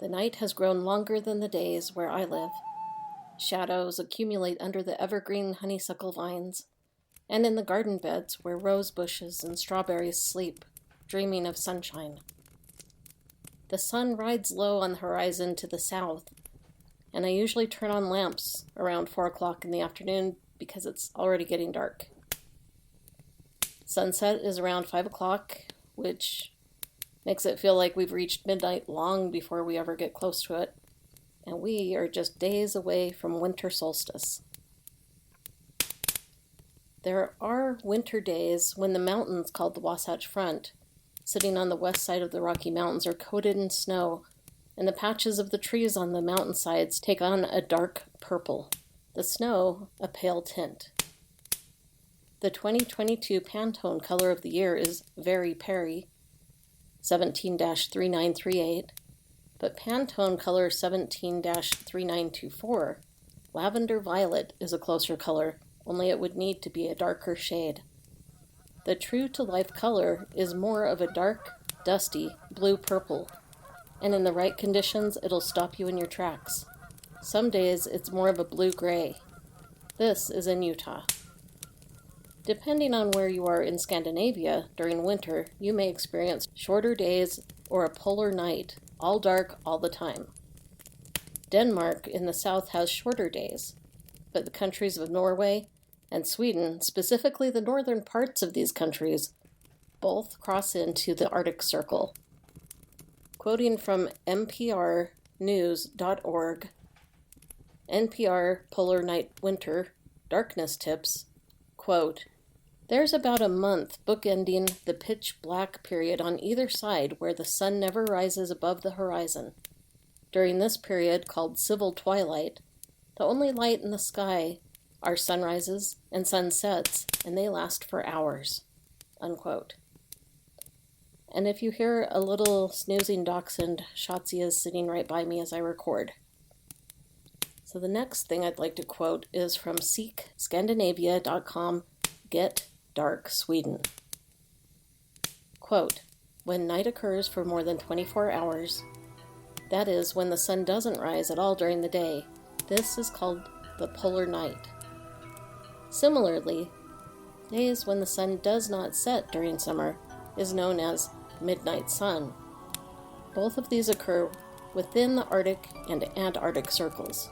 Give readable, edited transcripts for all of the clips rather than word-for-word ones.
The night has grown longer than the days where I live. Shadows accumulate under the evergreen honeysuckle vines, and in the garden beds where rose bushes and strawberries sleep, dreaming of sunshine. The sun rides low on the horizon to the south, and I usually turn on lamps around 4 o'clock in the afternoon because it's already getting dark. Sunset is around 5 o'clock, which makes it feel like we've reached midnight long before we ever get close to it, and we are just days away from winter solstice. There are winter days when the mountains called the Wasatch Front, sitting on the west side of the Rocky Mountains, are coated in snow, and the patches of the trees on the mountainsides take on a dark purple, the snow a pale tint. The 2022 Pantone color of the year is Very Perry, 17-3938, but Pantone color 17-3924, lavender violet, is a closer color, only it would need to be a darker shade. The true-to-life color is more of a dark, dusty blue-purple, and in the right conditions, it'll stop you in your tracks. Some days, it's more of a blue-gray. This is in Utah. Depending on where you are in Scandinavia during winter, you may experience shorter days or a polar night, all dark all the time. Denmark in the south has shorter days, but the countries of Norway and Sweden, specifically the northern parts of these countries, both cross into the Arctic Circle. Quoting from nprnews.org, NPR Polar Night Winter Darkness Tips, quote, "There's about a month bookending the pitch black period on either side where the sun never rises above the horizon. During this period, called civil twilight, the only light in the sky are sunrises and sunsets, and they last for hours." Unquote. And if you hear a little snoozing dachshund, Shotzi is sitting right by me as I record. So the next thing I'd like to quote is from seekscandinavia.com, Get Dark Sweden. Quote, "When night occurs for more than 24 hours, that is, when the sun doesn't rise at all during the day, this is called the polar night. Similarly, days when the sun does not set during summer is known as midnight sun. Both of these occur within the Arctic and Antarctic circles."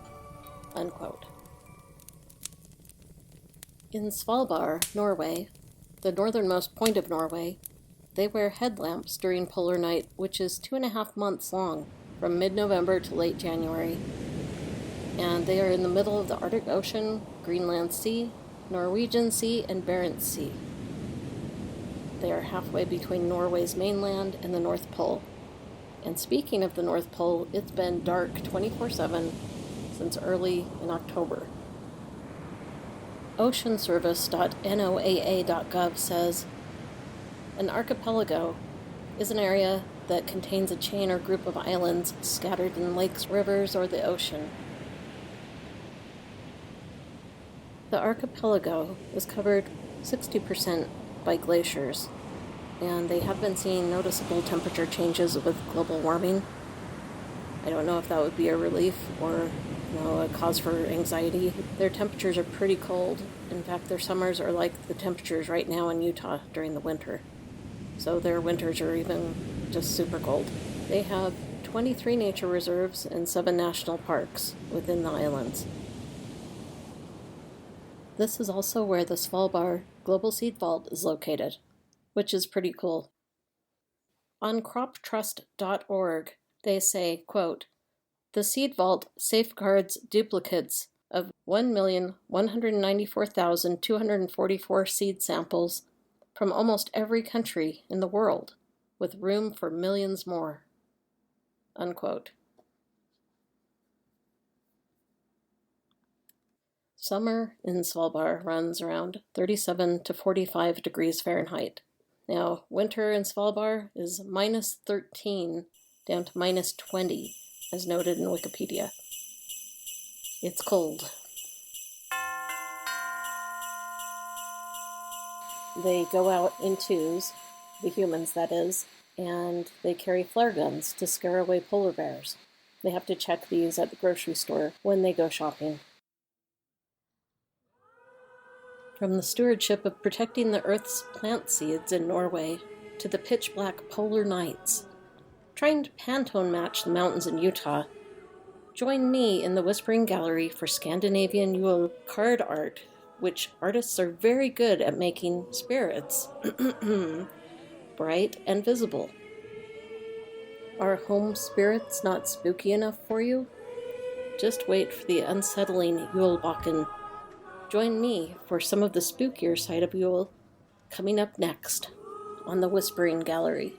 Unquote. In Svalbard, Norway, the northernmost point of Norway, they wear headlamps during polar night, which is 2.5 months long, from mid-November to late January. And they are in the middle of the Arctic Ocean, Greenland Sea, Norwegian Sea, and Barents Sea. They are halfway between Norway's mainland and the North Pole. And speaking of the North Pole, it's been dark 24/7 since early in October. Oceanservice.noaa.gov says, "An archipelago is an area that contains a chain or group of islands scattered in lakes, rivers, or the ocean. The archipelago is covered 60% by glaciers, and they have been seeing noticeable temperature changes with global warming. I don't know if that would be a relief or a cause for anxiety. Their temperatures are pretty cold. In fact, their summers are like the temperatures right now in Utah during the winter. So their winters are even just super cold. They have 23 nature reserves and 7 national parks within the islands. This is also where the Svalbard Global Seed Vault is located, which is pretty cool. On croptrust.org, they say, quote, "The Seed Vault safeguards duplicates of 1,194,244 seed samples from almost every country in the world, with room for millions more." Unquote. Summer in Svalbard runs around 37 to 45 degrees Fahrenheit. Now, winter in Svalbard is -13 down to -20, as noted in Wikipedia. It's cold. They go out in twos, the humans that is, and they carry flare guns to scare away polar bears. They have to check these at the grocery store when they go shopping. From the stewardship of protecting the Earth's plant seeds in Norway to the pitch-black polar nights, trying to Pantone match the mountains in Utah, join me in the Whispering Gallery for Scandinavian you-lll card art, which artists are very good at making spirits bright and visible. Are home spirits not spooky enough for you? Just wait for the unsettling julbocken. Join me for some of the spookier side of you-lll coming up next on the Whispering Gallery.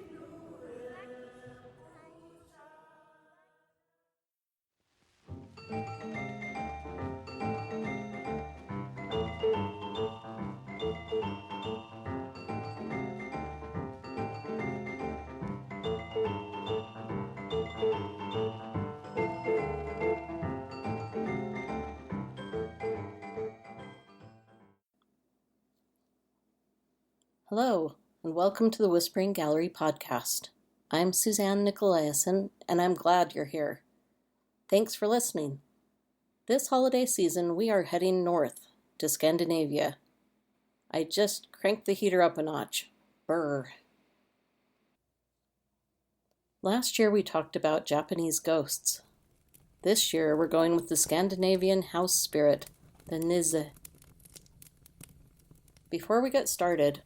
Hello, and welcome to the Whispering Gallery podcast. I'm Suzanne Nicolaisen, and I'm glad you're here. Thanks for listening. This holiday season, we are heading north to Scandinavia. I just cranked the heater up a notch. Brr. Last year, we talked about Japanese ghosts. This year, we're going with the Scandinavian house spirit, the nisse. Before we get started,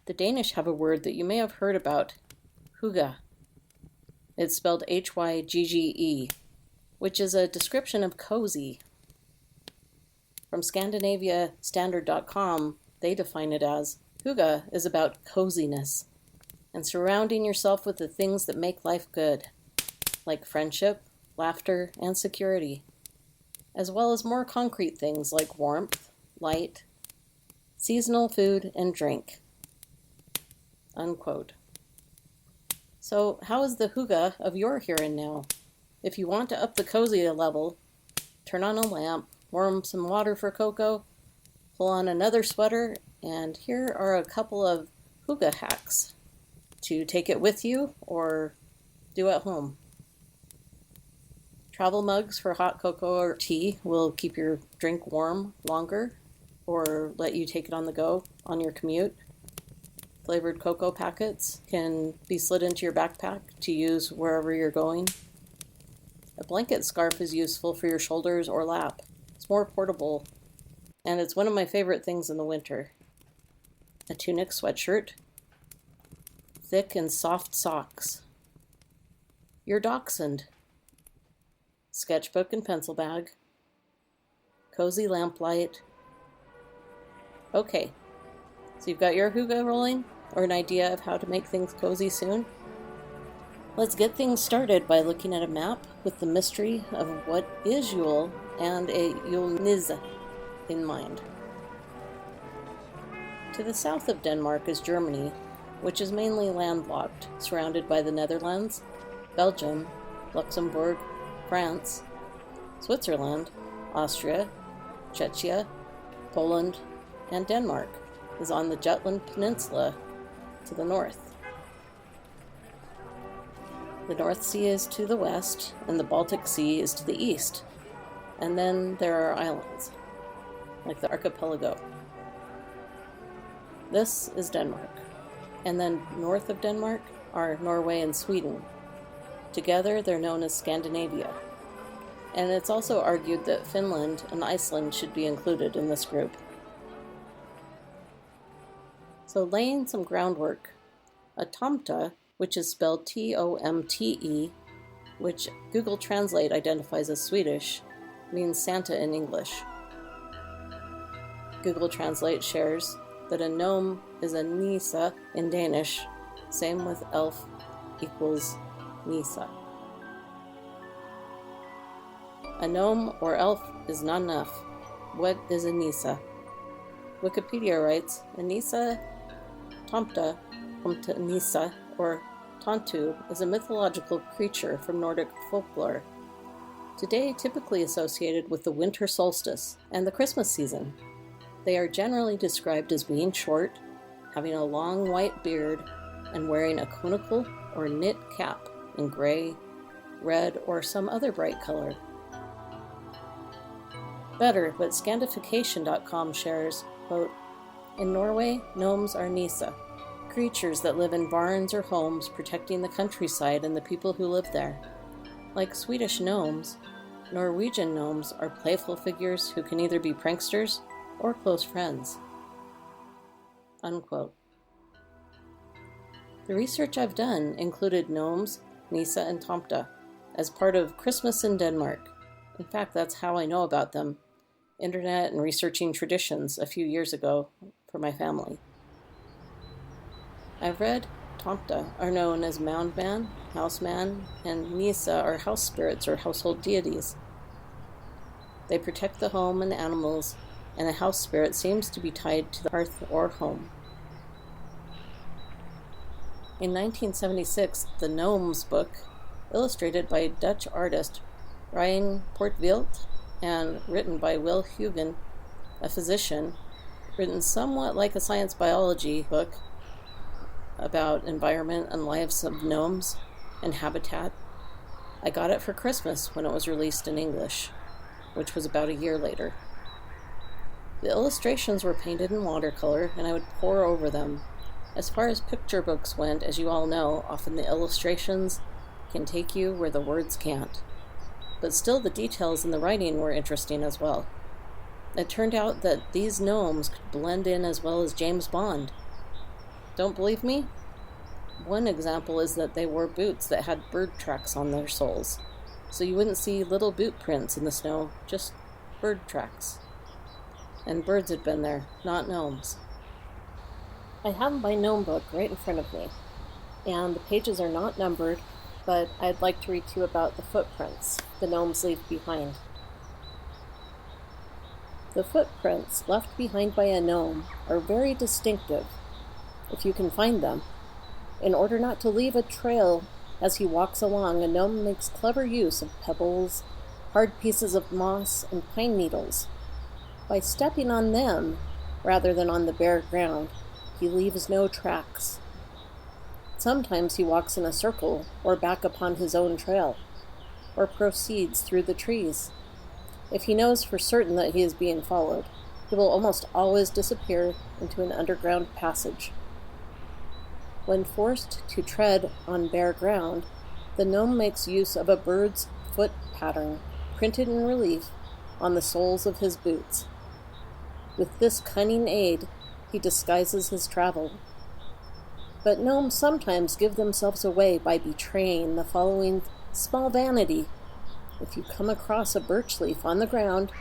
the Danish have a word that you may have heard about, hygge. It's spelled Hygge, which is a description of cozy. From ScandinaviaStandard.com, they define it as, hygge is about coziness and surrounding yourself with the things that make life good, like friendship, laughter, and security, as well as more concrete things like warmth, light, seasonal food, and drink. Unquote. So how is the hygge of your here and now? If you want to up the cozy level, turn on a lamp, warm some water for cocoa, pull on another sweater, and here are a couple of hygge hacks to take it with you or do at home. Travel mugs for hot cocoa or tea will keep your drink warm longer or let you take it on the go on your commute. Flavored cocoa packets can be slid into your backpack to use wherever you're going. A blanket scarf is useful for your shoulders or lap. It's more portable, and it's one of my favorite things in the winter. A tunic sweatshirt. Thick and soft socks. Your dachshund. Sketchbook and pencil bag. Cozy lamplight. Okay, so you've got your hygge rolling, or an idea of how to make things cozy soon? Let's get things started by looking at a map with the mystery of what is you-lll and a you-lll nisse in mind. To the south of Denmark is Germany, which is mainly landlocked, surrounded by the Netherlands, Belgium, Luxembourg, France, Switzerland, Austria, Czechia, Poland, and Denmark is on the Jutland Peninsula to the north. The North Sea is to the west, and the Baltic Sea is to the east. And then there are islands, like the archipelago. This is Denmark. And then north of Denmark are Norway and Sweden. Together, they're known as Scandinavia. And it's also argued that Finland and Iceland should be included in this group. So laying some groundwork, a tomte, which is spelled Tomte, which Google Translate identifies as Swedish, means Santa in English. Google Translate shares that a gnome is a nisse in Danish, same with elf equals nisse. A gnome or elf is not enough. What is a nisse? Wikipedia writes, a nisse tomte, nisse, or tontu, is a mythological creature from Nordic folklore. Today typically associated with the winter solstice and the Christmas season. They are generally described as being short, having a long white beard, and wearing a conical or knit cap in gray, red, or some other bright color. Better, but Scandification.com shares, quote, "In Norway, gnomes are nissa, creatures that live in barns or homes protecting the countryside and the people who live there. Like Swedish gnomes, Norwegian gnomes are playful figures who can either be pranksters or close friends." Unquote. The research I've done included gnomes, nissa, and tomta as part of Christmas in Denmark. In fact, that's how I know about them. Internet and researching traditions a few years ago for my family. I've read tomta are known as mound man, house man, and nissa are house spirits or household deities. They protect the home and the animals, and a house spirit seems to be tied to the hearth or home. In 1976, the Gnomes book, illustrated by Dutch artist Ryan Portwilt and written by Will Hugin, a physician, written somewhat like a science biology book about environment and lives of gnomes and habitat. I got it for Christmas when it was released in English, which was about a year later. The illustrations were painted in watercolor, and I would pore over them. As far as picture books went, as you all know, often the illustrations can take you where the words can't. But still, the details in the writing were interesting as well. It turned out that these gnomes could blend in as well as James Bond. Don't believe me? One example is that they wore boots that had bird tracks on their soles. So you wouldn't see little boot prints in the snow, just bird tracks. And birds had been there, not gnomes. I have my gnome book right in front of me, and the pages are not numbered, but I'd like to read to you about the footprints the gnomes leave behind. The footprints left behind by a gnome are very distinctive, if you can find them. In order not to leave a trail as he walks along, a gnome makes clever use of pebbles, hard pieces of moss, and pine needles. By stepping on them, rather than on the bare ground, he leaves no tracks. Sometimes he walks in a circle, or back upon his own trail, or proceeds through the trees. If he knows for certain that he is being followed, he will almost always disappear into an underground passage. When forced to tread on bare ground, the gnome makes use of a bird's foot pattern printed in relief on the soles of his boots. With this cunning aid, he disguises his travel. But gnomes sometimes give themselves away by betraying the following small vanity. If you come across a birch leaf on the ground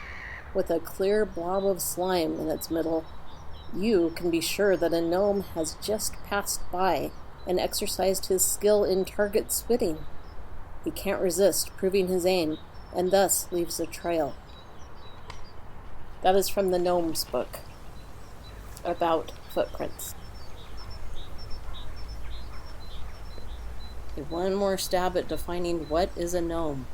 with a clear blob of slime in its middle, you can be sure that a gnome has just passed by and exercised his skill in target spitting. He can't resist proving his aim, and thus leaves a trail. That is from the Gnomes book about footprints. One more stab at defining what is a gnome.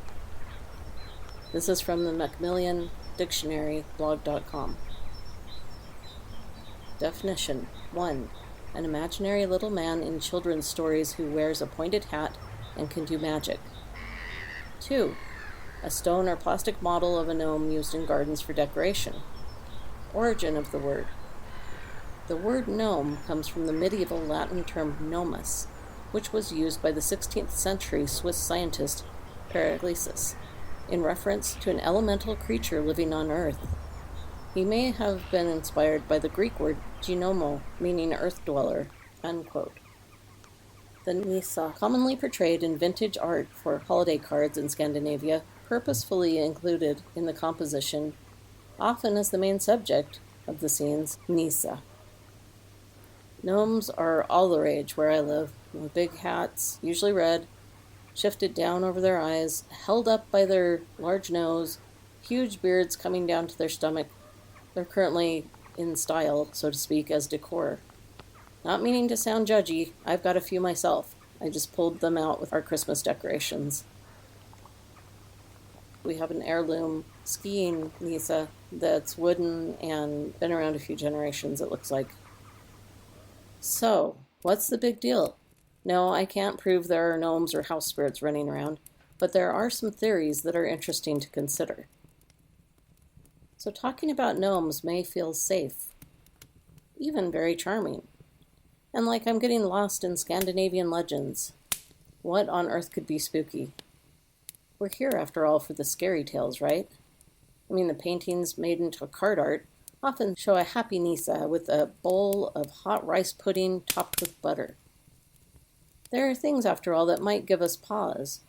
This is from the Macmillan Dictionary, blog.com. Definition: 1. An imaginary little man in children's stories who wears a pointed hat and can do magic. 2. A stone or plastic model of a gnome used in gardens for decoration. Origin of the word. The word gnome comes from the medieval Latin term gnomus, which was used by the 16th century Swiss scientist Paracelsus in reference to an elemental creature living on Earth. He may have been inspired by the Greek word gnomo, meaning earth dweller, unquote. The nissa, commonly portrayed in vintage art for holiday cards in Scandinavia, purposefully included in the composition, often as the main subject of the scenes, nissa. Gnomes are all the rage where I live, with big hats, usually red, shifted down over their eyes, held up by their large nose, huge beards coming down to their stomach. They're currently in style, so to speak, as decor. Not meaning to sound judgy, I've got a few myself. I just pulled them out with our Christmas decorations. We have an heirloom skiing nissa that's wooden and been around a few generations, it looks like. So, what's the big deal? No, I can't prove there are gnomes or house spirits running around. but there are some theories that are interesting to consider. So talking about gnomes may feel safe, even very charming, and like I'm getting lost in Scandinavian legends. What on earth could be spooky? We're here, after all, for the scary tales, right? I mean, the paintings made into card art often show a happy Nisa with a bowl of hot rice pudding topped with butter. There are things, after all, that might give us pause.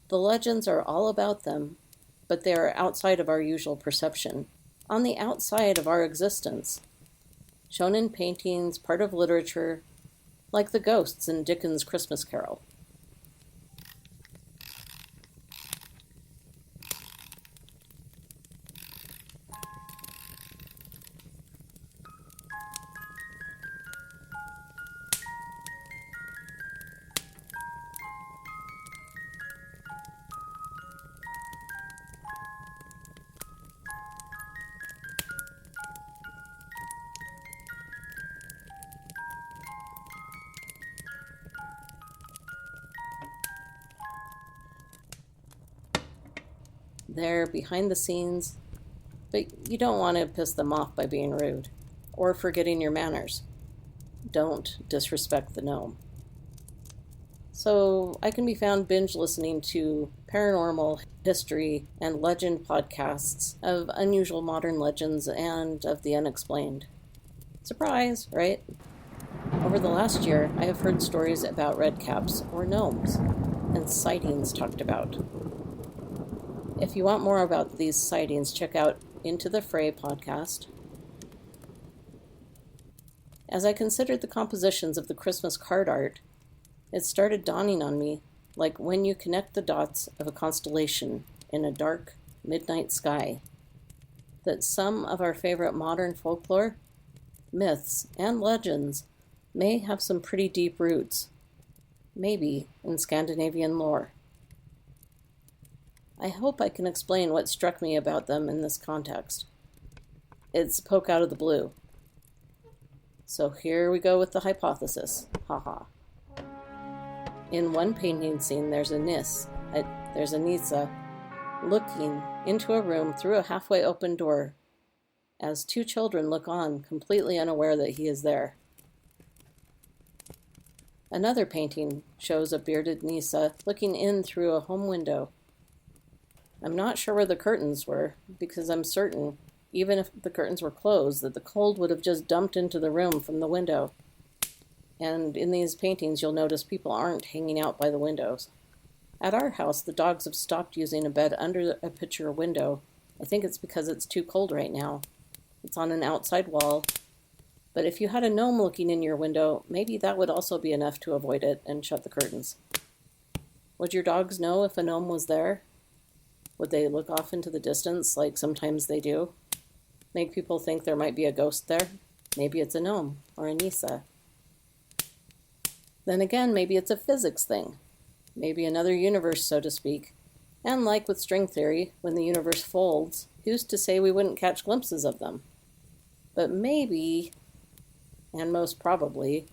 The legends are all about them, but they are outside of our usual perception, on the outside of our existence, shown in paintings, part of literature, like the ghosts in Dickens' Christmas Carol. They're behind the scenes, but you don't want to piss them off by being rude or forgetting your manners. Don't disrespect the gnome. So I can be found binge listening to paranormal, history, and legend podcasts of unusual modern legends and of the unexplained. Surprise, right? Over the last year, I have heard stories about redcaps or gnomes, and sightings talked about. If you want more about these sightings, check out Into the Fray podcast. As I considered the compositions of the Christmas card art, it started dawning on me, like when you connect the dots of a constellation in a dark, midnight sky, that some of our favorite modern folklore, myths, and legends may have some pretty deep roots, maybe in Scandinavian lore. I hope I can explain what struck me about them in this context. It's a poke out of the blue. So here we go with the hypothesis. Haha. In one painting scene, there's a Nisa, looking into a room through a halfway open door, as two children look on, completely unaware that he is there. Another painting shows a bearded Nisa looking in through a home window. I'm not sure where the curtains were, because I'm certain, even if the curtains were closed, that the cold would have just dumped into the room from the window. And in these paintings, you'll notice people aren't hanging out by the windows. At our house, the dogs have stopped using a bed under a picture window. I think it's because it's too cold right now. It's on an outside wall. But if you had a gnome looking in your window, maybe that would also be enough to avoid it and shut the curtains. Would your dogs know if a gnome was there? Would they look off into the distance like sometimes they do? Make people think there might be a ghost there? Maybe it's a gnome or a Nisa. Then again, maybe it's a physics thing. Maybe another universe, so to speak. And like with string theory, when the universe folds, who's to say we wouldn't catch glimpses of them? But maybe, and most probably,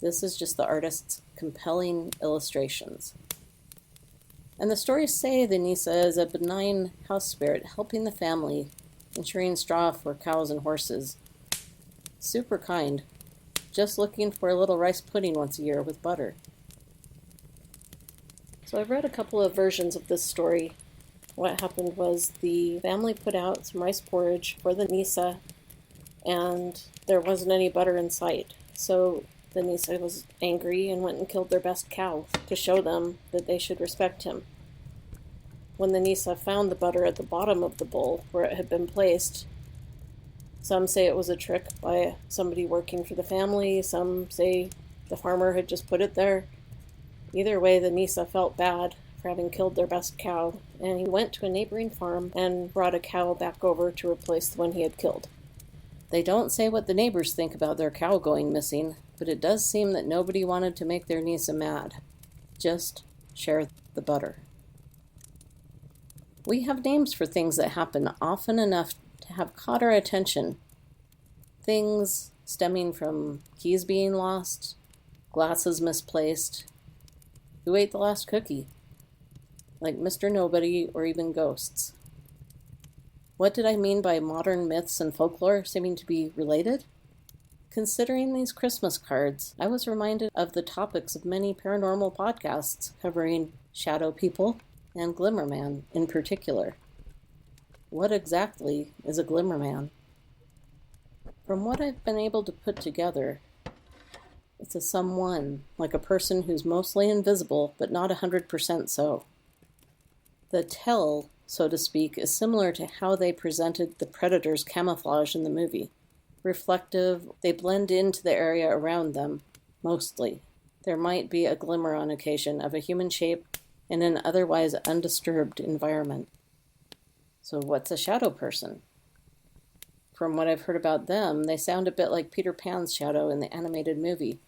this is just the artist's compelling illustrations. And the stories say the Nisa is a benign house spirit helping the family, ensuring straw for cows and horses. Super kind, just looking for a little rice pudding once a year with butter. So I've read a couple of versions of this story. What happened was the family put out some rice porridge for the Nisa, and there wasn't any butter in sight. So the Nisa was angry and went and killed their best cow to show them that they should respect him. When the Nisa found the butter at the bottom of the bowl where it had been placed, some say it was a trick by somebody working for the family, some say the farmer had just put it there. Either way, the Nisa felt bad for having killed their best cow, and he went to a neighboring farm and brought a cow back over to replace the one he had killed. They don't say what the neighbors think about their cow going missing, but it does seem that nobody wanted to make their Nisa mad. Just share the butter. We have names for things that happen often enough to have caught our attention. Things stemming from keys being lost, glasses misplaced, who ate the last cookie, like Mr. Nobody or even ghosts. What did I mean by modern myths and folklore seeming to be related? Considering these Christmas cards, I was reminded of the topics of many paranormal podcasts covering shadow people and Glimmerman in particular. What exactly is a Glimmerman? From what I've been able to put together, it's a someone, like a person who's mostly invisible, but not 100% so. The tell, so to speak, is similar to how they presented the predator's camouflage in the movie. Reflective, they blend into the area around them, mostly. There might be a glimmer on occasion of a human shape in an otherwise undisturbed environment. So what's a shadow person? From what I've heard about them, they sound a bit like Peter Pan's shadow in the animated movie,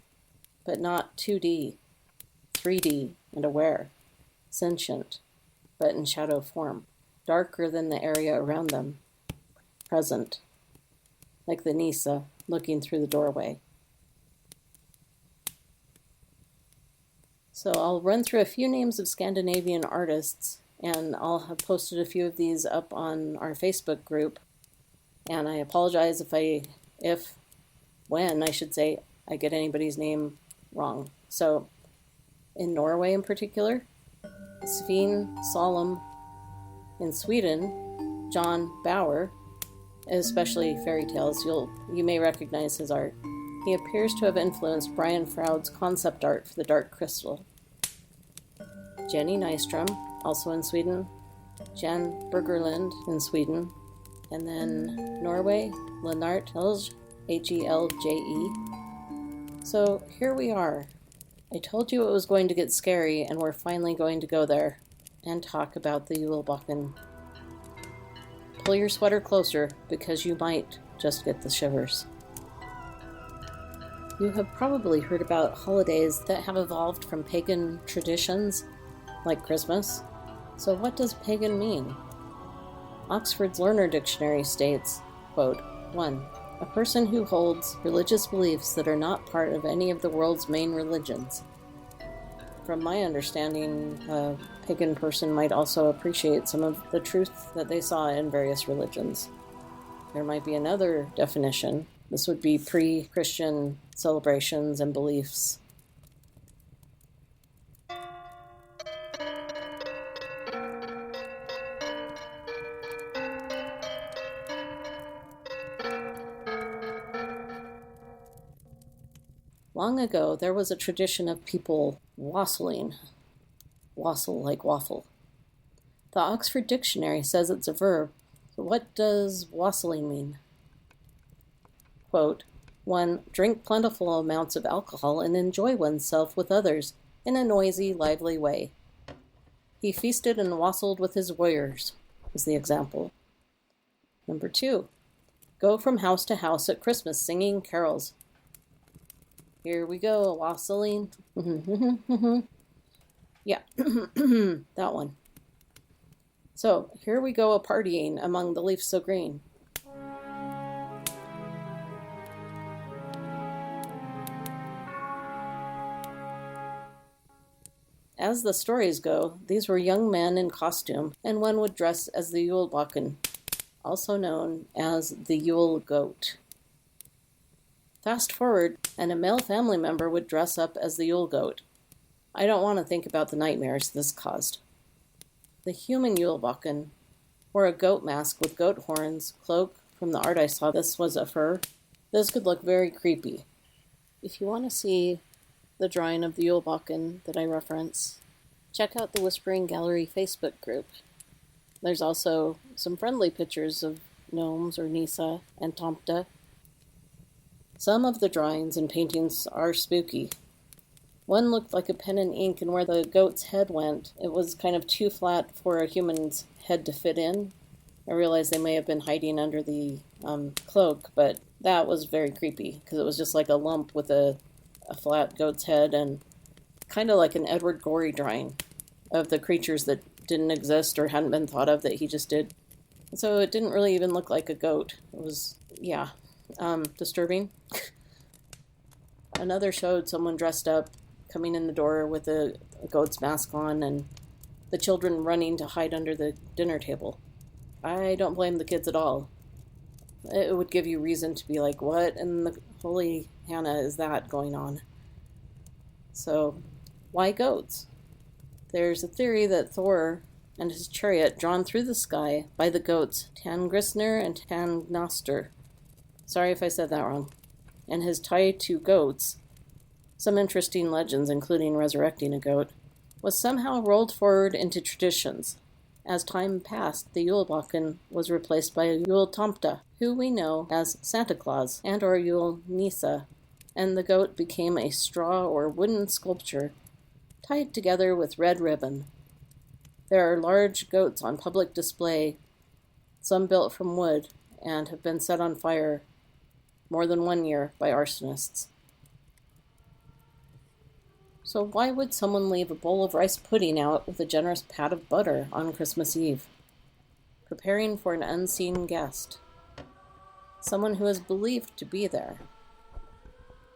but not 2D, 3D, and aware, sentient, but in shadow form, darker than the area around them, present, like the Nisa looking through the doorway. So I'll run through a few names of Scandinavian artists, and I'll have posted a few of these up on our Facebook group. And I apologize when I get anybody's name wrong. So in Norway in particular, Svein Solem. In Sweden, John Bauer, especially fairy tales, you may recognize his art. He appears to have influenced Brian Froud's concept art for the Dark Crystal. Jenny Nystrom, also in Sweden. Jan Bergerlind in Sweden. And then Norway, Lennart Helge, Helje. So here we are. I told you it was going to get scary, and we're finally going to go there and talk about the julbocken. Pull your sweater closer, because you might just get the shivers. You have probably heard about holidays that have evolved from pagan traditions, like Christmas. So what does pagan mean? Oxford's Learner Dictionary states, quote, 1. A person who holds religious beliefs that are not part of any of the world's main religions. From my understanding, a pagan person might also appreciate some of the truth that they saw in various religions. There might be another definition. This would be pre-Christian celebrations and beliefs. Long ago, there was a tradition of people wassailing. Wassail like waffle. The Oxford Dictionary says it's a verb. So what does wassailing mean? Quote, 1. Drink plentiful amounts of alcohol and enjoy oneself with others in a noisy, lively way. He feasted and wassailed with his warriors, is the example. Number 2. Go from house to house at Christmas singing carols. Here we go, wassailing. Yeah, that one. So, here we go a-partying among the leaves so green. As the stories go, these were young men in costume, and one would dress as the julbocken, also known as the Yule goat. Fast forward, and a male family member would dress up as the Yule goat. I don't want to think about the nightmares this caused. The human julbocken wore a goat mask with goat horns, cloak. From the art I saw, this was a fur. This could look very creepy. If you want to see the drawing of the julbocken that I reference, check out the Whispering Gallery Facebook group. There's also some friendly pictures of gnomes or Nisa and Tomte. Some of the drawings and paintings are spooky. One looked like a pen and ink, and where the goat's head went, it was kind of too flat for a human's head to fit in. I realized they may have been hiding under the cloak, but that was very creepy, because it was just like a lump with a flat goat's head, and kind of like an Edward Gorey drawing of the creatures that didn't exist or hadn't been thought of that he just did. So it didn't really even look like a goat. It was, disturbing. Another showed someone dressed up coming in the door with a goat's mask on and the children running to hide under the dinner table. I don't blame the kids at all. It would give you reason to be like, what in the holy Hannah is that going on? So, why goats? There's a theory that Thor and his chariot, drawn through the sky by the goats Tangrisnir and Tangnostor, sorry if I said that wrong, and his tie to goats, some interesting legends including resurrecting a goat, was somehow rolled forward into traditions. As time passed, the julbocken was replaced by a jultomte, who we know as Santa Claus and or julnisse, and the goat became a straw or wooden sculpture tied together with red ribbon. There are large goats on public display, some built from wood, and have been set on fire more than one year by arsonists. So why would someone leave a bowl of rice pudding out with a generous pat of butter on Christmas Eve? Preparing for an unseen guest. Someone who is believed to be there.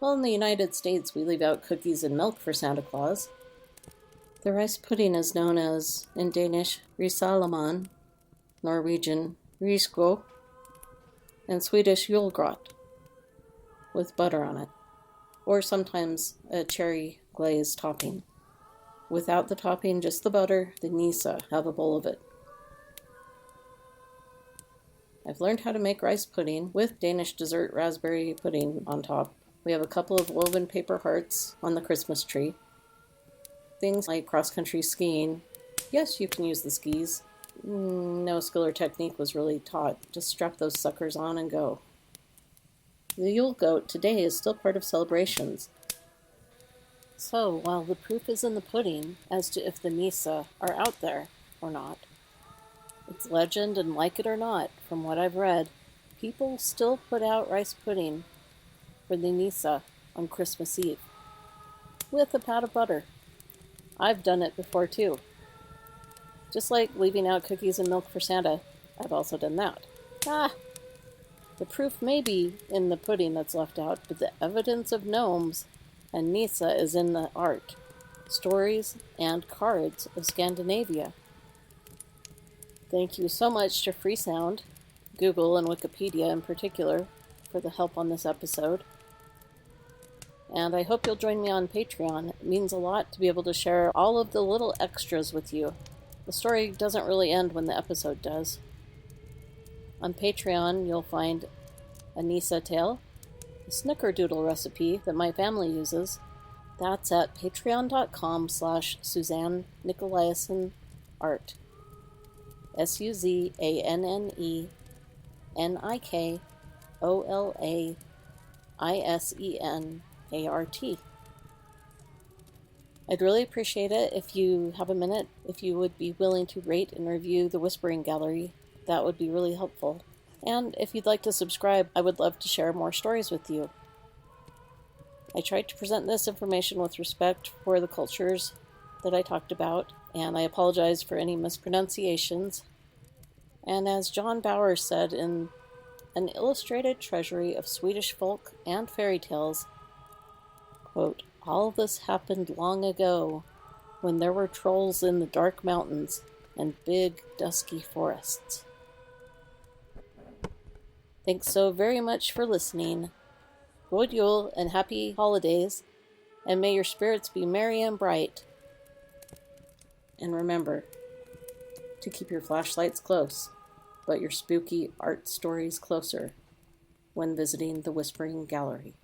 Well, in the United States, we leave out cookies and milk for Santa Claus. The rice pudding is known as, in Danish, risalaman, Norwegian, risgo, and Swedish julgrot, with butter on it, or sometimes a cherry glaze topping. Without the topping, just the butter, the nisse have a bowl of it. I've learned how to make rice pudding with Danish dessert raspberry pudding on top. We have a couple of woven paper hearts on the Christmas tree. Things like cross-country skiing. Yes, you can use the skis. No skill or technique was really taught. Just strap those suckers on and go. The Yule goat today is still part of celebrations. So, while the proof is in the pudding as to if the nisse are out there or not, it's legend, and like it or not, from what I've read, people still put out rice pudding for the nisse on Christmas Eve with a pat of butter. I've done it before too. Just like leaving out cookies and milk for Santa, I've also done that. The proof may be in the pudding that's left out, but the evidence of gnomes and nisse is in the art, stories, and cards of Scandinavia. Thank you so much to Freesound, Google, and Wikipedia in particular for the help on this episode. And I hope you'll join me on Patreon. It means a lot to be able to share all of the little extras with you. The story doesn't really end when the episode does. On Patreon, you'll find a nisse tale, a snickerdoodle recipe that my family uses. That's at patreon.com/Suzanne Nicolaisen Art. SUZANNENIKOLAISENART. I'd really appreciate it if you have a minute, if you would be willing to rate and review the Whispering Gallery. That would be really helpful. And if you'd like to subscribe, I would love to share more stories with you. I tried to present this information with respect for the cultures that I talked about, and I apologize for any mispronunciations. And as John Bauer said in An Illustrated Treasury of Swedish Folk and Fairy Tales, quote, "All this happened long ago, when there were trolls in the dark mountains and big, dusky forests." Thanks so very much for listening. God Yule and happy holidays, and may your spirits be merry and bright. And remember to keep your flashlights close, but your spooky art stories closer when visiting the Whispering Gallery.